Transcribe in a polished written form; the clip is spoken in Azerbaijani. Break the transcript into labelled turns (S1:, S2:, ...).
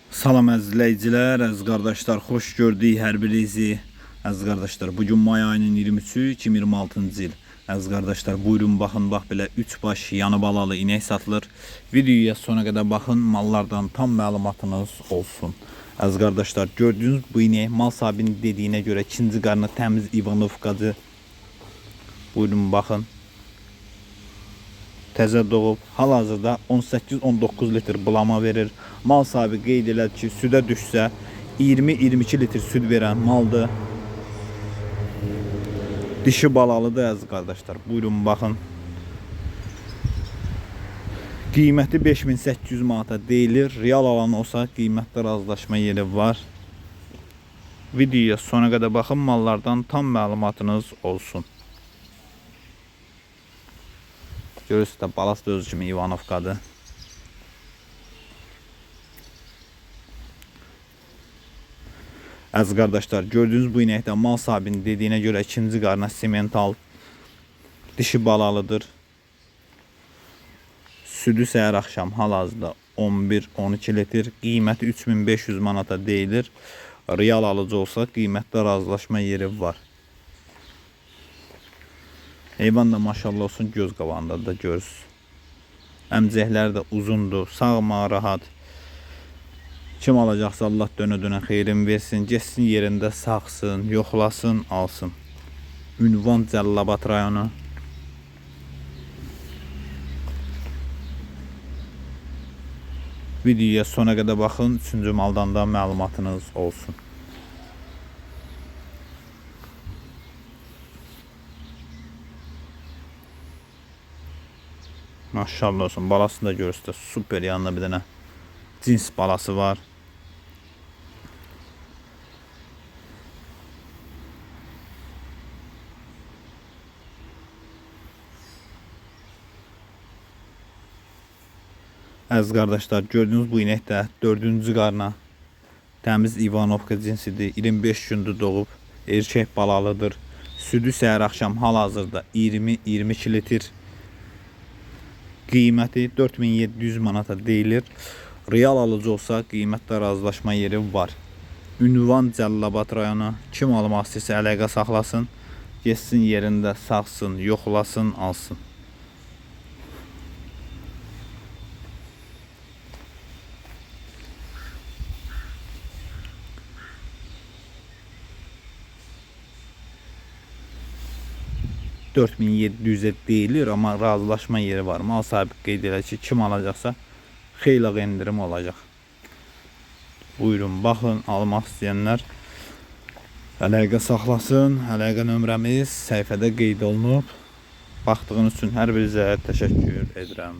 S1: Salam əzizləyicilər, əziz qardaşlar, xoş gördük hər birinizi. Əziz qardaşlar, bugün may ayının 23-ü 2026-cı il. Əziz qardaşlar, buyurun baxın, bax belə 3 baş yanı balalı inək satılır. Videoya sona qədər baxın, mallardan tam məlumatınız olsun. Əziz qardaşlar, gördüğünüz bu inək mal sahibinin dediyinə görə ikinci qarnı təmiz İvanovkadır. Buyurun baxın. Təzə doğub, hal-hazırda 18-19 litr bulama verir. Mal sahibi qeyd elədi ki, südə düşsə 20-22 litr süd verən maldır. Dişi balalıdır əziz qardaşlar. Buyurun baxın. Qiyməti 5800 manata deyilir. Real alan olsa qiymətdə razılaşma yeri var. Videoya sona qədər baxın, mallardan tam məlumatınız olsun. Görürsünüz də balası da özü kimi İvanovkadır. Əziz qardaşlar, gördüğünüz bu inəkdə mal sahibinin dediyinə görə ikinci qarna simental dişi balalıdır. Südü səhər axşam hal-hazırda 11-12 litr. Qiyməti 3500 manata deyilir. Real alıcı olsa qiymətdə razılaşma yeri var. Heyvan da maşallah olsun, göz qabağında da görürsünüz. Əmcəkləri də uzundur, sağma, rahat. Kim alacaqsa Allah dönə-dönə xeyrin versin, geçsin yerində saxsın, yoxlasın, alsın. Ünvan Cəllabad rayonu. Videoya sona qədər baxın, 3-cü maldan da məlumatınız olsun. Maşallah olsun, balasını da görürsünüz, super, yanında bir dənə cins balası var. Əziz qardaşlar, gördüğünüz bu inek də 4-cü qarna təmiz İvanovka cinsidir. 25 gündür doğub, erkək balalıdır. Südü səhər axşam hal-hazırda 20-22 litr. Qiyməti 4700 manata deyilir. Real alıcı olsa qiymətdə razılaşma yeri var. Ünvan Cəllabad rayonu. Kim almaq istəyirsə əlaqə saxlasın. Geçsin yerində saxsın, yoxlasın, alsın. $4700'e deyilir, ama razılaşma yeri var. Mal sahibi qeyd edir ki, kim alacaqsa xeyli endirim olacaq. Buyurun baxın, almaq istəyənlər əlaqə saxlasın. Əlaqə nömrəmiz səhifədə qeyd olunub. Baxdığınız üçün hər birinizə təşəkkür edirəm.